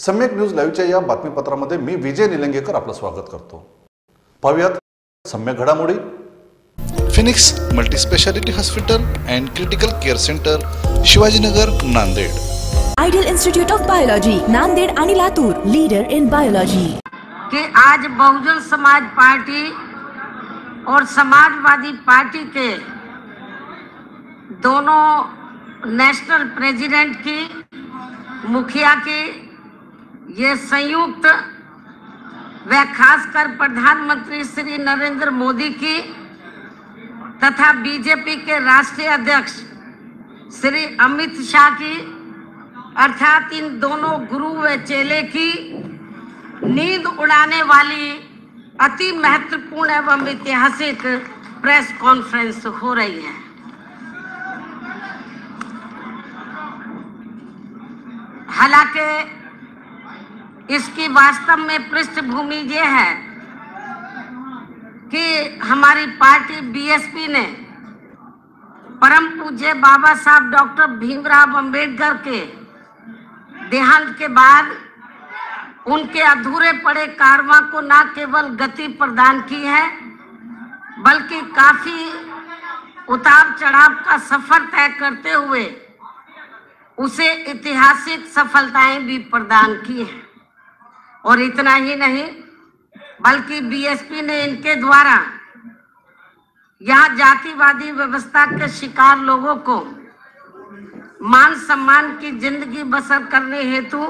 सम्यक न्यूज लाईव्हच्या या बातमीपत्रामध्ये मी विजय निलंगेकर आपलं स्वागत करतो। पाहूयात सम्यक घडामोडी। Phoenix multi speciality hospital and critical care centre, Shivajinagar, Nanded. Ideal institute of biology, Nanded आणि लातूर, लीडर इन बायोलॉजी। कि आज बहुजन समाज पार्टी और समाजवादी पार्टी के दोनों नेशनल प्रेसिडेंट की, मुखिया की ये संयुक्त व खासकर प्रधानमंत्री श्री नरेंद्र मोदी की तथा बीजेपी के राष्ट्रीय अध्यक्ष श्री अमित शाह की, अर्थात इन दोनों गुरु व चेले की नींद उड़ाने वाली अति महत्वपूर्ण एवं ऐतिहासिक प्रेस कॉन्फ्रेंस हो रही है। हालांकि इसकी वास्तव में पृष्ठभूमि ये है कि हमारी पार्टी बीएसपी ने परम पूज्य बाबा साहब डॉक्टर भीमराव अंबेडकर के देहांत के बाद उनके अधूरे पड़े कारवां को न केवल गति प्रदान की है, बल्कि काफी उतार चढ़ाव का सफर तय करते हुए उसे ऐतिहासिक सफलताएं भी प्रदान की हैं। और इतना ही नहीं, बल्कि बीएसपी ने इनके द्वारा यहाँ जातिवादी व्यवस्था के शिकार लोगों को मान सम्मान की जिंदगी बसर करने हेतु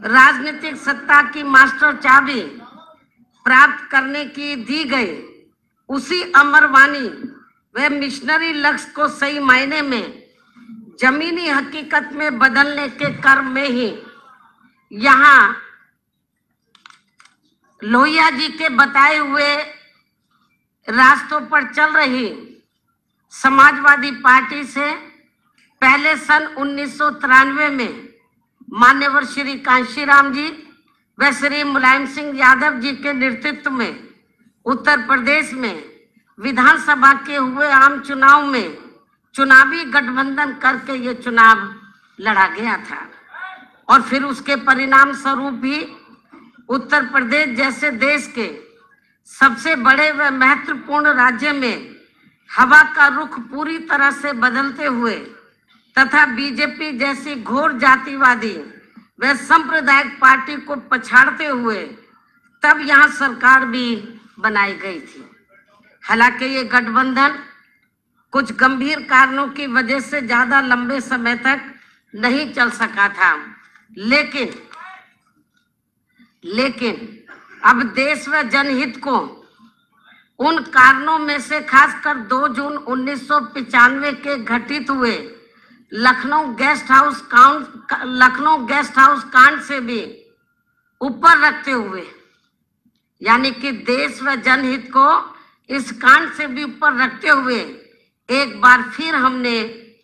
राजनीतिक सत्ता की मास्टर चाबी प्राप्त करने की दी गई उसी अमरवाणी व मिशनरी लक्ष्य को सही मायने में जमीनी हकीकत में बदलने के क्रम में ही यहाँ लोहिया जी के बताए हुए रास्तों पर चल रही समाजवादी पार्टी से पहले सन 1993 में मान्यवर श्री कांशीराम जी व श्री मुलायम सिंह यादव जी के नेतृत्व में उत्तर प्रदेश में विधानसभा के हुए आम चुनाव में चुनावी गठबंधन करके ये चुनाव लड़ा गया था। और फिर उसके परिणाम स्वरूप भी उत्तर प्रदेश जैसे देश के सबसे बड़े व महत्वपूर्ण राज्य में हवा का रुख पूरी तरह से बदलते हुए तथा बीजेपी जैसी घोर जातिवादी व सांप्रदायिक पार्टी को पछाड़ते हुए तब यहाँ सरकार भी बनाई गई थी। हालांकि ये गठबंधन कुछ गंभीर कारणों की वजह से ज्यादा लंबे समय तक नहीं चल सका था, लेकिन अब देश व जनहित को उन कारणों में से खासकर 2 जून 1995 के घटित हुए लखनऊ गेस्ट हाउस कांड से भी ऊपर रखते हुए, यानी कि देश व जनहित को इस कांड से भी ऊपर रखते हुए एक बार फिर हमने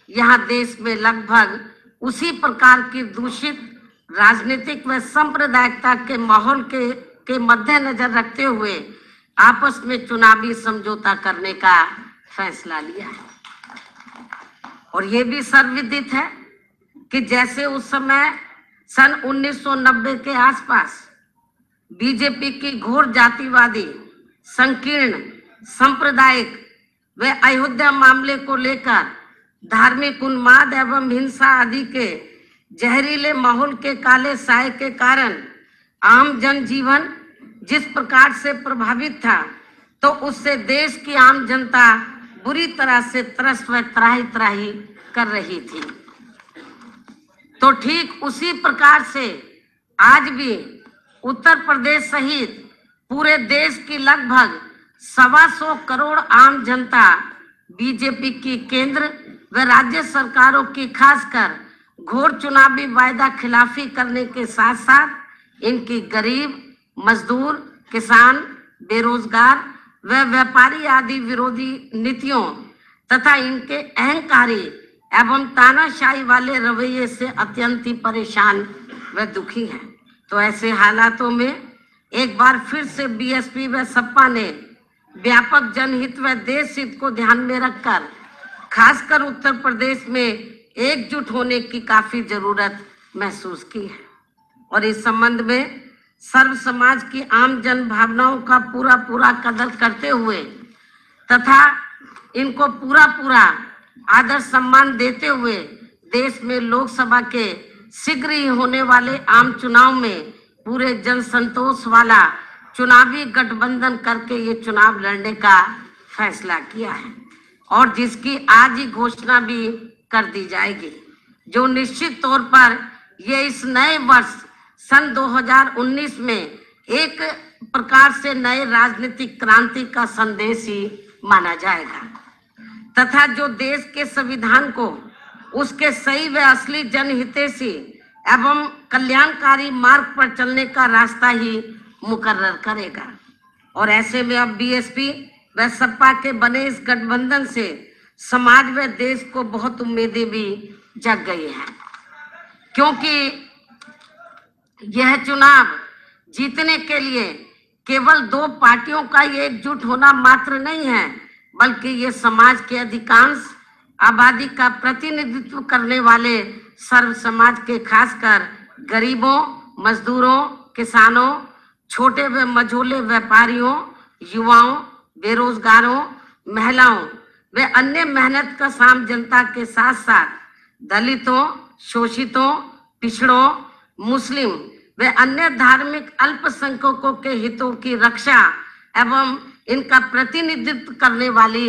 यहाँ देश में लगभग उसी प्रकार की दूषित राजनीतिक व सांप्रदायिकता के माहौल के मद्देनजर रखते हुए आपस में चुनावी समझौता करने का फैसला लिया है। और ये भी सर्वविदित है कि जैसे उस समय सन 1990 के आसपास बीजेपी की घोर जातिवादी, संकीर्ण, सांप्रदायिक व अयोध्या मामले को लेकर धार्मिक उन्माद एवं हिंसा आदि के जहरीले माहौल के काले साए के कारण आम जनजीवन जिस प्रकार से प्रभावित था, तो उससे देश की आम जनता बुरी तरह से त्रस्त व त्राही कर रही थी। तो ठीक उसी प्रकार से आज भी उत्तर प्रदेश सहित पूरे देश की लगभग 125 करोड़ आम जनता बीजेपी की केंद्र व राज्य सरकारों की खासकर घोर चुनावी वायदा खिलाफी करने के साथ साथ इनकी गरीब, मजदूर, किसान, बेरोजगार व व्यापारी आदि विरोधी नीतियों तथा इनके अहंकारी एवं तानाशाही वाले रवैये से अत्यंत ही परेशान व दुखी हैं। तो ऐसे हालातों में एक बार फिर से बीएसपी व सपा ने व्यापक जनहित व देश हित को ध्यान में रखकर खासकर उत्तर प्रदेश में एकजुट होने की काफी जरूरत महसूस की है। और इस संबंध में सर्व समाज की आम जन भावनाओं का पूरा कदर करते हुए तथा इनको पूरा आदर सम्मान देते हुए देश में लोकसभा के शीघ्र ही होने वाले आम चुनाव में पूरे जन संतोष वाला चुनावी गठबंधन करके ये चुनाव लड़ने का फैसला किया है और जिसकी आज ही घोषणा भी कर दी जाएगी, जो निश्चित तौर पर ये इस नए वर्ष सन 2019 में एक प्रकार से नए राजनीतिक क्रांति का संदेश ही माना जाएगा तथा जो देश के संविधान को उसके सही व असली जनहितैषी एवं कल्याणकारी मार्ग पर चलने का रास्ता ही मुकर्रर करेगा। और ऐसे में अब बीएसपी व सपा के बने इस गठबंधन से समाज व देश को बहुत उम्मीदें भी जग गई हैं, क्योंकि यह चुनाव जीतने के लिए केवल दो पार्टियों का ये एकजुट होना मात्र नहीं है, बल्कि ये समाज के अधिकांश आबादी का प्रतिनिधित्व करने वाले सर्व समाज के खासकर गरीबों, मजदूरों, किसानों, छोटे व मझोले व्यापारियों, युवाओं, बेरोजगारों, महिलाओं व अन्य मेहनत का साम जनता के साथ साथ दलितों, शोषितों, पिछड़ों, मुस्लिम व अन्य धार्मिक अल्पसंख्यकों के हितों की रक्षा एवं इनका प्रतिनिधित्व करने वाली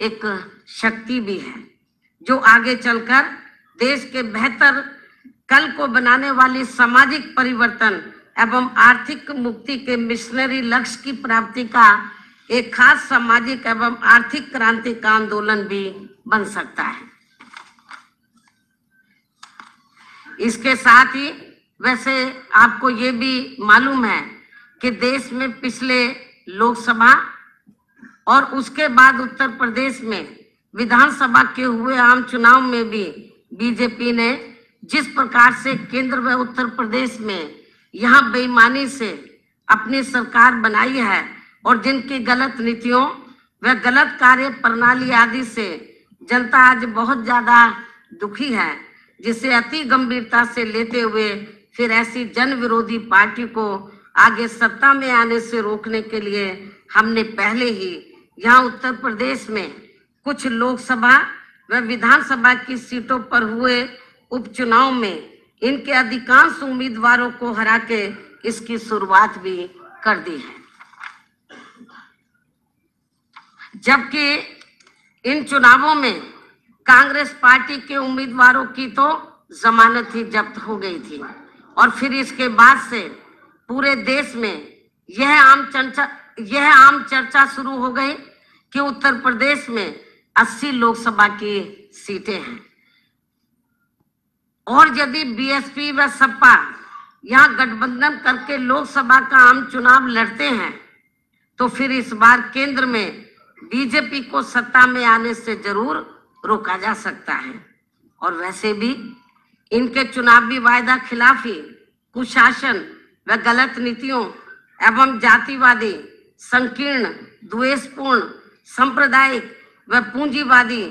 एक शक्ति भी है, जो आगे चलकर देश के बेहतर कल को बनाने वाली सामाजिक परिवर्तन एवं आर्थिक मुक्ति के मिशनरी लक्ष्य की प्राप्ति का एक खास सामाजिक एवं आर्थिक क्रांति का आंदोलन भी बन सकता है। इसके साथ ही वैसे आपको ये भी मालूम है कि देश में पिछले लोकसभा और उसके बाद उत्तर प्रदेश में विधानसभा के हुए आम चुनाव में भी बीजेपी ने जिस प्रकार से केंद्र व उत्तर प्रदेश में यहाँ बेईमानी से अपनी सरकार बनाई है और जिनकी गलत नीतियों व गलत कार्य प्रणाली आदि से जनता आज बहुत ज्यादा दुखी है, जिसे अति गंभीरता से लेते हुए फिर ऐसी जन विरोधी पार्टी को आगे सत्ता में आने से रोकने के लिए हमने पहले ही यहाँ उत्तर प्रदेश में कुछ लोकसभा व विधानसभा की सीटों पर हुए उपचुनाव में इनके अधिकांश उम्मीदवारों को हरा के इसकी शुरुआत भी कर दी है, जबकि इन चुनावों में कांग्रेस पार्टी के उम्मीदवारों की तो जमानत ही जब्त हो गई थी और फिर इसके बाद से पूरे देश में यह आम चर्चा शुरू हो गई कि उत्तर प्रदेश में 80 लोकसभा की सीटें हैं और यदि बीएसपी व सपा यहाँ गठबंधन करके लोकसभा का आम चुनाव लड़ते हैं तो फिर इस बार केंद्र में बीजेपी को सत्ता में आने से जरूर रोका जा सकता है। और वैसे भी इनके चुनावी वायदा खिलाफी, कुशासन व गलत नीतियों एवं जातिवादी, संकीर्ण, द्वेषपूर्ण, सांप्रदायिक व पूंजीवादी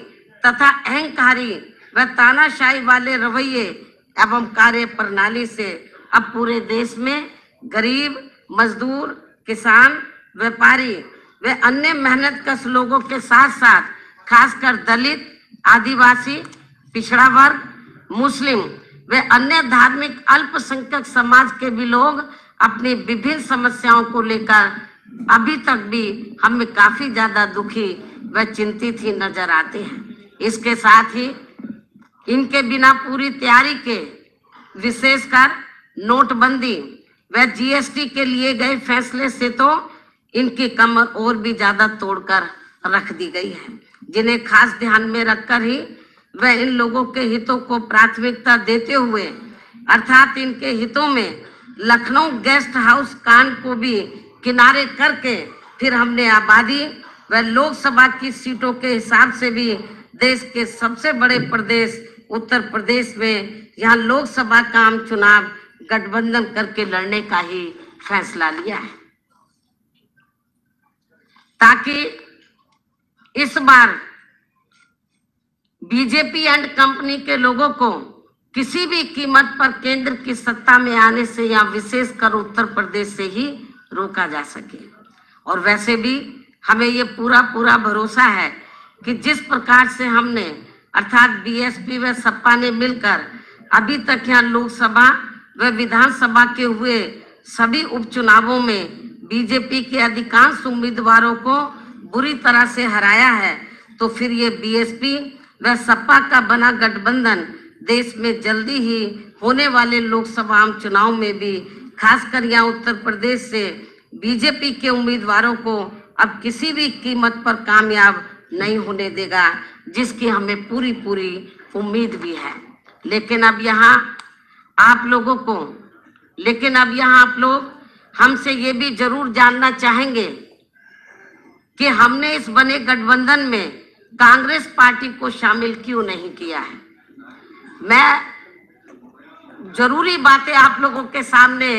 तथा अहंकारी व तानाशाही वाले रवैये एवं कार्य प्रणाली से अब पूरे देश में गरीब, मजदूर, किसान, व्यापारी व अन्य मेहनतकश लोगों के साथ साथ खासकर दलित, आदिवासी, पिछड़ा वर्ग, मुस्लिम व अन्य धार्मिक अल्पसंख्यक समाज के भी लोग अपनी विभिन्न समस्याओं को लेकर अभी तक भी हमें काफी ज्यादा दुखी व चिंतित ही नजर आते हैं। इसके साथ ही इनके बिना पूरी तैयारी के विशेषकर नोटबंदी व जीएसटी के लिए गए फैसले से तो इनकी कमर और भी ज्यादा तोड़कर रख दी गई है, जिन्हें खास ध्यान में रखकर ही वह इन लोगों के हितों को प्राथमिकता देते हुए अर्थात इनके हितों में लखनऊ गेस्ट हाउस कांड को भी किनारे करके फिर हमने आबादी व लोकसभा की सीटों के हिसाब से भी देश के सबसे बड़े प्रदेश उत्तर प्रदेश में यहाँ लोकसभा का आम चुनाव गठबंधन करके लड़ने का ही फैसला लिया है, ताकि इस बार बीजेपी एंड कंपनी के लोगों को किसी भी कीमत पर केंद्र की सत्ता में आने से या विशेषकर उत्तर प्रदेश से ही रोका जा सके। और वैसे भी हमें ये पूरा भरोसा है कि जिस प्रकार से हमने अर्थात बीएसपी व सपा ने मिलकर अभी तक यहाँ लोकसभा व विधानसभा के हुए सभी उपचुनावों में बीजेपी के अधिकांश उम्मीदवारों को बुरी तरह से हराया है, तो फिर ये बीएसपी व सपा का बना गठबंधन देश में जल्दी ही होने वाले लोकसभा आम चुनाव में भी खासकर यहाँ उत्तर प्रदेश से बीजेपी के उम्मीदवारों को अब किसी भी कीमत पर कामयाब नहीं होने देगा, जिसकी हमें पूरी उम्मीद भी है। लेकिन अब यहाँ आप लोग हमसे ये भी जरूर जानना चाहेंगे कि हमने इस बने गठबंधन में कांग्रेस पार्टी को शामिल क्यों नहीं किया है। मैं जरूरी बातें आप लोगों के सामने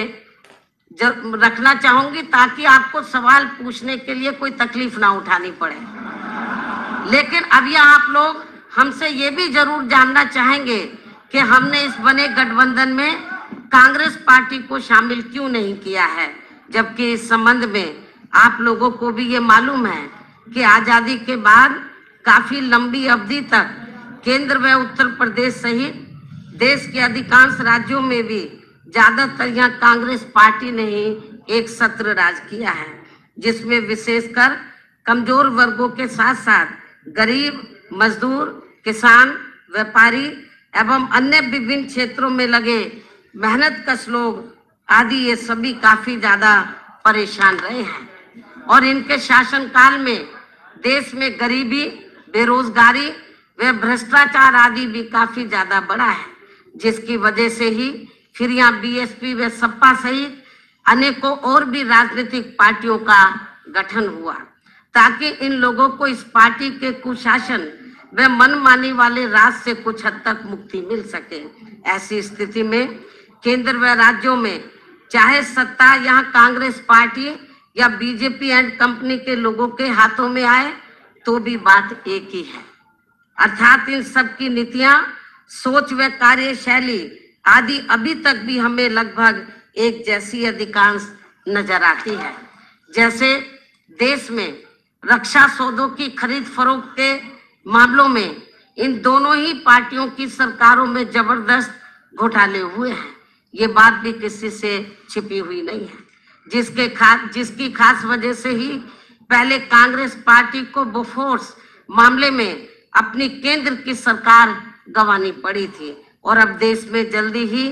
रखना चाहूंगी ताकि आपको सवाल पूछने के लिए कोई तकलीफ ना उठानी पड़े। लेकिन अब यहाँ आप लोग हमसे ये भी जरूर जानना चाहेंगे कि हमने इस बने गठबंधन में कांग्रेस पार्टी को शामिल क्यों नहीं किया है, जबकि इस संबंध में आप लोगों को भी ये मालूम है कि आजादी के बाद काफी लंबी अवधि तक केंद्र व उत्तर प्रदेश सहित देश के अधिकांश राज्यों में भी ज्यादातर यहाँ कांग्रेस पार्टी ने ही एक सत्र राज किया है, जिसमें विशेषकर कमजोर वर्गों के साथ साथ गरीब, मजदूर, किसान, व्यापारी एवं अन्य विभिन्न क्षेत्रों में लगे मेहनतकश लोग आदि ये सभी काफी ज्यादा परेशान रहे हैं। और इनके शासनकाल में देश में गरीबी, बेरोजगारी व भ्रष्टाचार आदि भी काफी ज्यादा बढ़ा है, जिसकी वजह से ही फिर यहाँ बीएसपी व सपा सहित अनेकों और भी राजनीतिक पार्टियों का गठन हुआ, ताकि इन लोगों को इस पार्टी के कुशासन व मनमानी वाले राज से कुछ हद तक मुक्ति मिल सके। ऐसी स्थिति में केंद्र व राज्यों में चाहे सत्ता यहाँ कांग्रेस पार्टी या बीजेपी एंड कंपनी के लोगों के हाथों में आए तो भी बात एक ही है, अर्थात इन सब की नीतियां, सोच व कार्यशैली आदि अभी तक भी हमें लगभग एक जैसी अधिकांश नजर आती है। जैसे देश में रक्षा सौदों की खरीद फरोख्त के मामलों में इन दोनों ही पार्टियों की सरकारों में जबरदस्त घोटाले हुए हैं, ये बात भी किसी से छिपी हुई नहीं है, जिसकी खास वजह से ही पहले कांग्रेस पार्टी को बोफोर्स मामले में अपनी केंद्र की सरकार गंवानी पड़ी थी। और अब देश में जल्दी ही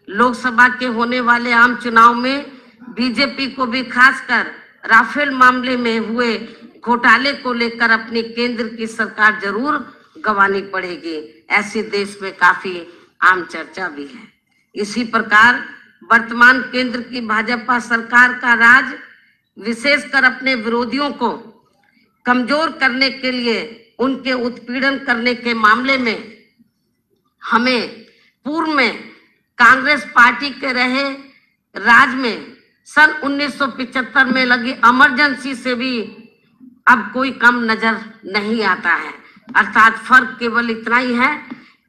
लोकसभा के होने वाले आम चुनाव में बीजेपी को भी खासकर राफेल मामले में हुए घोटाले को लेकर अपनी केंद्र की सरकार जरूर गंवानी पड़ेगी, ऐसी देश में काफी आम चर्चा भी है। इसी प्रकार वर्तमान केंद्र की भाजपा सरकार का राज विशेषकर अपने विरोधियों को कमजोर करने के लिए उनके उत्पीड़न करने के मामले में हमें पूर्व में कांग्रेस पार्टी के रहे राज में सन 1975 में लगी इमरजेंसी से भी अब कोई कम नजर नहीं आता है। अर्थात फर्क केवल इतना ही है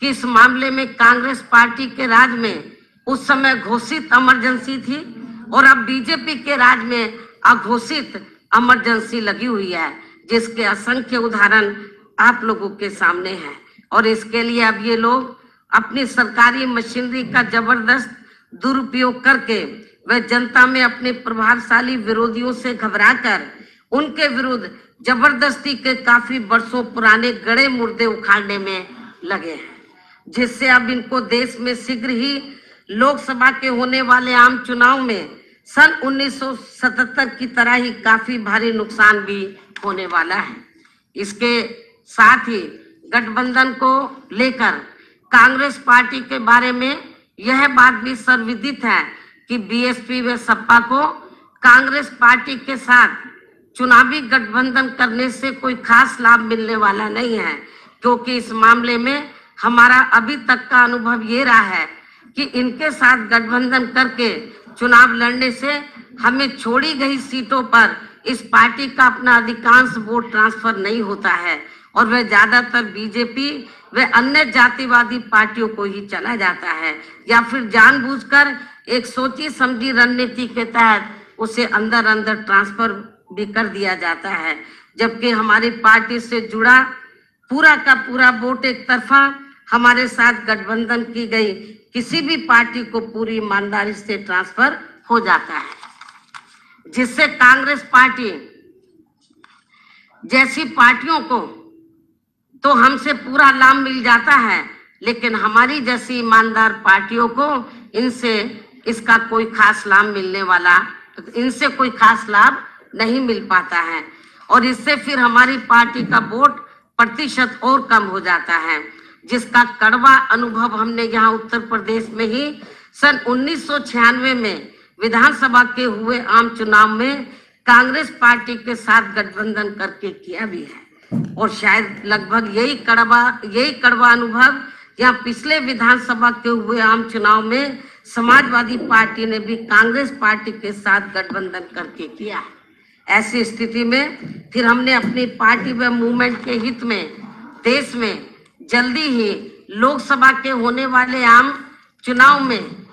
कि इस मामले में कांग्रेस पार्टी के राज में उस समय घोषित इमरजेंसी थी और अब बीजेपी के राज में अघोषित इमरजेंसी लगी हुई है, जिसके असंख्य उदाहरण आप लोगों के सामने हैं। और इसके लिए अब ये लोग अपनी सरकारी मशीनरी का जबरदस्त दुरुपयोग करके वह जनता में अपने प्रभावशाली विरोधियों से घबराकर उनके विरुद्ध जबरदस्ती के काफी वर्षों पुराने गड़े मुर्दे उखाड़ने में लगे हैं, जिससे अब इनको देश में शीघ्र ही लोकसभा के होने वाले आम चुनाव में सन 1977 की तरह ही काफी भारी नुकसान भी होने वाला है। इसके साथ ही गठबंधन को लेकर कांग्रेस पार्टी के बारे में यह बात भी सर्वविदित है कि बीएसपी व सपा को कांग्रेस पार्टी के साथ चुनावी गठबंधन करने से कोई खास लाभ मिलने वाला नहीं है, क्योंकि इस मामले में हमारा अभी तक का अनुभव ये रहा है कि इनके साथ गठबंधन करके चुनाव लड़ने से हमें छोड़ी गई सीटों पर इस पार्टी का अपना अधिकांश वोट ट्रांसफर नहीं होता है और वह ज्यादातर बीजेपी व अन्य जातिवादी पार्टियों को ही चला जाता है, या फिर जानबूझकर एक सोची समझी रणनीति के तहत उसे अंदर अंदर ट्रांसफर भी कर दिया जाता है, जबकि हमारी पार्टी से जुड़ा पूरा का पूरा वोट एक तरफा हमारे साथ गठबंधन की गई किसी भी पार्टी को पूरी ईमानदारी से ट्रांसफर हो जाता है, जिससे कांग्रेस पार्टी जैसी पार्टियों को तो हमसे पूरा लाभ मिल जाता है, लेकिन हमारी जैसी ईमानदार पार्टियों को इनसे इसका कोई खास लाभ इनसे कोई खास लाभ नहीं मिल पाता है, और इससे फिर हमारी पार्टी का वोट प्रतिशत और कम हो जाता है, जिसका कड़वा अनुभव हमने यहाँ उत्तर प्रदेश में ही सन 1996 में विधानसभा के हुए आम चुनाव में कांग्रेस पार्टी के साथ गठबंधन करके किया भी है, और शायद लगभग यही कड़वा अनुभव यहाँ पिछले विधानसभा के हुए आम चुनाव में समाजवादी पार्टी ने भी कांग्रेस पार्टी के साथ गठबंधन करके किया है। ऐसी स्थिति में फिर हमने अपनी पार्टी व मूवमेंट के हित में देश में जल्दी ही लोकसभा के होने वाले आम चुनाव में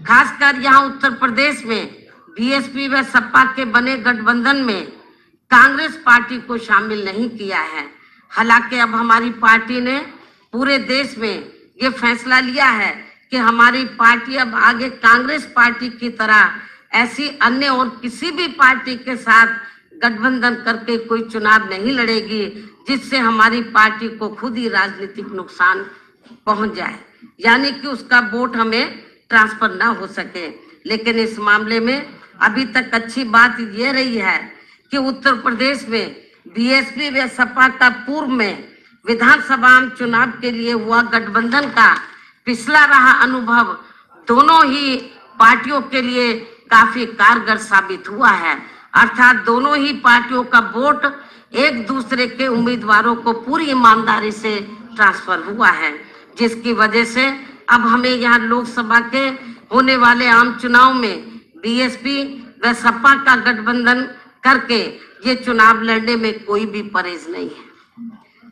खासकर यहाँ उत्तर प्रदेश में बीएसपी व सपा के बने गठबंधन में कांग्रेस पार्टी को शामिल नहीं किया है। हालांकि अब हमारी पार्टी ने पूरे देश में ये फैसला लिया है कि हमारी पार्टी अब आगे कांग्रेस पार्टी की तरह ऐसी अन्य और किसी भी पार्टी के साथ गठबंधन करके कोई चुनाव नहीं लड़ेगी, जिससे हमारी पार्टी को खुद ही राजनीतिक नुकसान पहुंच जाए, यानी कि उसका वोट हमें ट्रांसफर ना हो सके। लेकिन इस मामले में अभी तक अच्छी बात यह रही है कि उत्तर प्रदेश में बीएसपी व सपा का पूर्व में विधानसभा चुनाव के लिए हुआ गठबंधन का पिछला रहा अनुभव दोनों ही पार्टियों के लिए काफी कारगर साबित हुआ है, अर्थात दोनों ही पार्टियों का वोट एक दूसरे के उम्मीदवारों को पूरी ईमानदारी से ट्रांसफर हुआ है, जिसकी वजह से अब हमें यहाँ लोकसभा के होने वाले आम चुनाव में बीएसपी व सपा का गठबंधन करके ये चुनाव लड़ने में कोई भी परहेज नहीं है,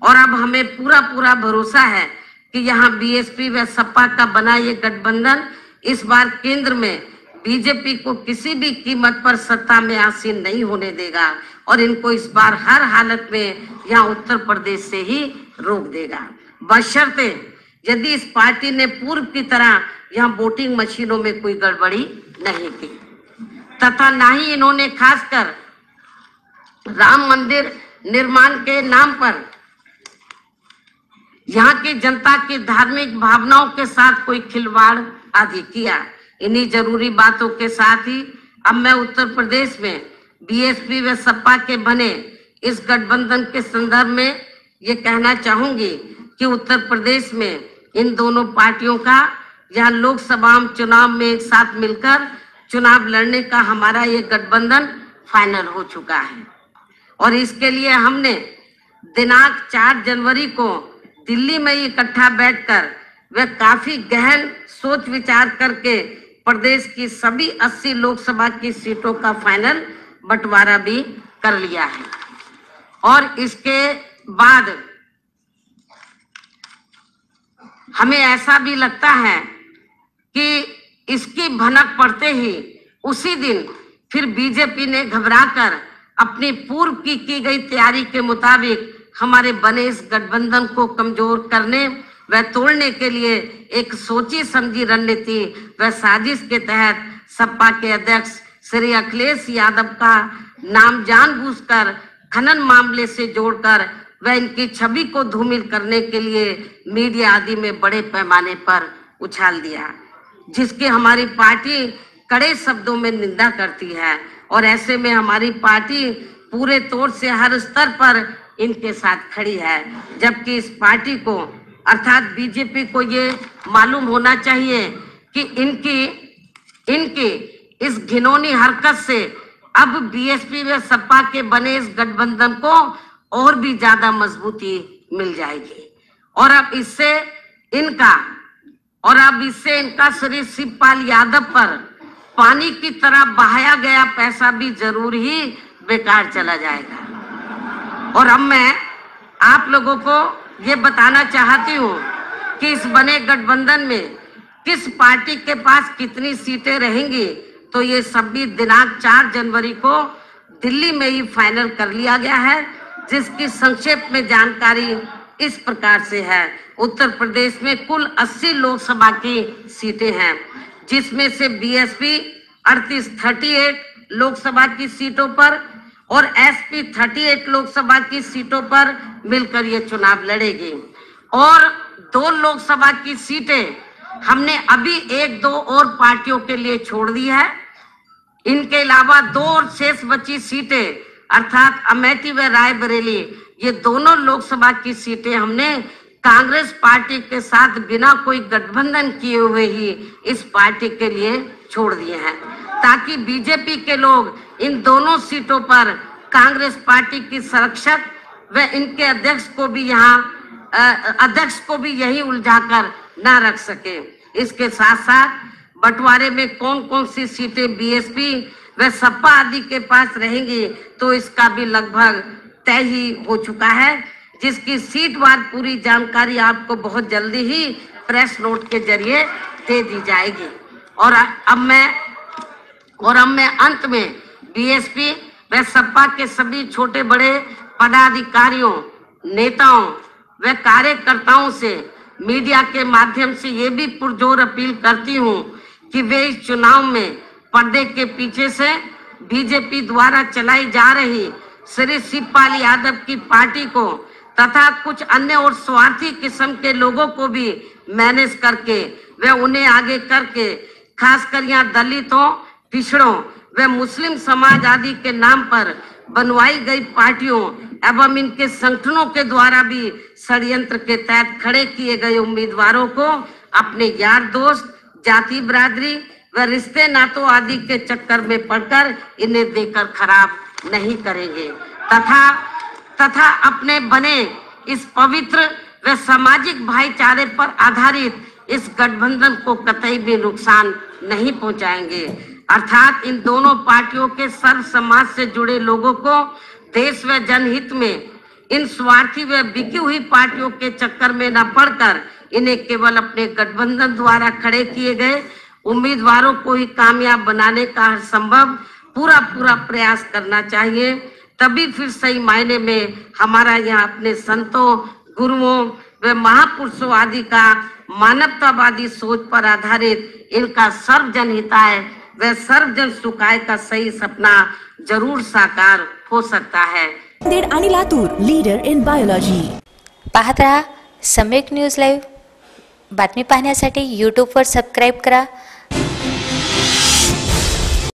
और अब हमें पूरा भरोसा है कि यहाँ बीएसपी व सपा का बना ये गठबंधन इस बार केंद्र में बीजेपी को किसी भी कीमत पर सत्ता में आसीन नहीं होने देगा, और इनको इस बार हर हालत में यहाँ उत्तर प्रदेश से ही रोक देगा, बशर्ते यदि इस पार्टी ने पूर्व की तरह यहाँ वोटिंग मशीनों में कोई गड़बड़ी नहीं की, तथा ना ही इन्होंने खासकर राम मंदिर निर्माण के नाम पर यहाँ की जनता की धार्मिक भावनाओं के साथ कोई खिलवाड़ आदि किया। इन्हीं जरूरी बातों के साथ ही अब मैं उत्तर प्रदेश में बीएसपी व सपा के बने इस गठबंधन के संदर्भ में ये कहना चाहूंगी कि उत्तर प्रदेश में इन दोनों पार्टियों का यहाँ लोकसभा चुनाव में एक साथ मिलकर चुनाव लड़ने का हमारा ये गठबंधन फाइनल हो चुका है, और इसके लिए हमने दिनांक 4 जनवरी को दिल्ली में इकट्ठा बैठकर वे काफी गहन सोच विचार करके प्रदेश की सभी 80 लोकसभा की सीटों का फाइनल बंटवारा भी कर लिया है, और इसके बाद हमें ऐसा भी लगता है कि इसकी भनक पड़ते ही उसी दिन फिर बीजेपी ने घबराकर अपनी पूर्व की गई तैयारी के मुताबिक हमारे बने इस गठबंधन को कमजोर करने व तोड़ने के लिए एक सोची समझी रणनीति व साजिश के तहत सपा के अध्यक्ष श्री अखिलेश यादव का नाम जानबूझकर खनन मामले से जोड़कर व इनकी छवि को धूमिल करने के लिए मीडिया आदि में बड़े पैमाने पर उछाल दिया, जिसकी हमारी पार्टी कड़े शब्दों में निंदा करती है, और ऐसे में हमारी पार्टी पूरे तौर से हर स्तर पर इनके साथ खड़ी है, जबकि इस पार्टी को अर्थात बीजेपी को ये मालूम होना चाहिए कि इनकी इस घिनौनी हरकत से अब बीएसपी व सपा के बने इस गठबंधन को और भी ज्यादा मजबूती मिल जाएगी, और अब इससे इनका श्री शिवपाल यादव पर पानी की तरह बहाया गया पैसा भी जरूर ही बेकार चला जाएगा, और अब मैं आप लोगों को ये बताना चाहती हूँ कि इस बने गठबंधन में किस पार्टी के पास कितनी सीटें रहेंगी, तो ये सभी दिनांक 4 जनवरी को दिल्ली में ही फाइनल कर लिया गया है, जिसकी संक्षेप में जानकारी इस प्रकार से है। उत्तर प्रदेश में कुल 80 लोकसभा की सीटें हैं, जिसमें से बीएसपी 38 लोकसभा की सीटों पर और एसपी 38 लोकसभा की सीटों पर मिलकर ये चुनाव लड़ेगी। और 2 लोकसभा की सीटें हमने अभी 1-2 और पार्टियों के लिए छोड़ दी है। इनके अलावा 2 और शेष बची सीटें अर्थात अमेठी व रायबरेली, ये दोनों लोकसभा की सीटें हमने कांग्रेस पार्टी के साथ बिना कोई गठबंधन किए हुए ही इस पार्टी के लिए छोड़ दिए हैं, ताकि बीजेपी के लोग इन दोनों सीटों पर कांग्रेस पार्टी की संरक्षक व इनके अध्यक्ष को भी यही उलझाकर न रख सके। इसके साथ साथ बंटवारे में कौन कौन सी सीटें बीएसपी व सपा आदि के पास रहेंगी, तो इसका भी लगभग तय ही हो चुका है, जिसकी सीटवार पूरी जानकारी आपको बहुत जल्दी ही प्रेस नोट के जरिए दे दी जाएगी। और अब मैं अंत में बीएसपी व सपा के सभी छोटे बड़े पदाधिकारियों, नेताओं व कार्यकर्ताओं से मीडिया के माध्यम से ये भी पुरजोर अपील करती हूँ कि वे इस चुनाव में पर्दे के पीछे से बीजेपी द्वारा चलाई जा रही श्री शिवपाल यादव की पार्टी को तथा कुछ अन्य और स्वार्थी किस्म के लोगों को भी मैनेज करके वे उन्हें आगे करके खासकर यहाँ दलितों, पिछड़ों व मुस्लिम समाज आदि के नाम पर बनवाई गई पार्टियों एवं इनके संगठनों के द्वारा भी षड्यंत्र के तहत खड़े किए गए उम्मीदवारों को अपने यार दोस्त, जाति बिरादरी व रिश्ते नातों आदि के चक्कर में पड़कर इन्हें देकर खराब नहीं करेंगे तथा अपने बने इस पवित्र व सामाजिक भाईचारे पर आधारित इस गठबंधन को कतई भी नुकसान नहीं पहुंचाएंगे। अर्थात इन दोनों पार्टियों के सर्व समाज से जुड़े लोगों को देश व जनहित में इन स्वार्थी व बिकी हुई पार्टियों के चक्कर में न पड़कर इन्हें केवल अपने गठबंधन द्वारा खड़े किए गए उम्मीदवारों को ही कामयाब बनाने का हर संभव पूरा प्रयास करना चाहिए। तभी फिर सही मायने में हमारा यहाँ अपने संतों, गुरुओं व महापुरुषों आदि का मानवतावादी सोच पर आधारित इनका सर्वजन हिताय व सर्वजन सुखाय का सही सपना जरूर साकार हो सकता है। नांदेड आणि लातूर लीडर इन बायोलॉजी। पाहत रहा सम्यक न्यूज लाईव्ह। बातमी पाहण्यासाठी यूट्यूबवर सबस्क्राईब करा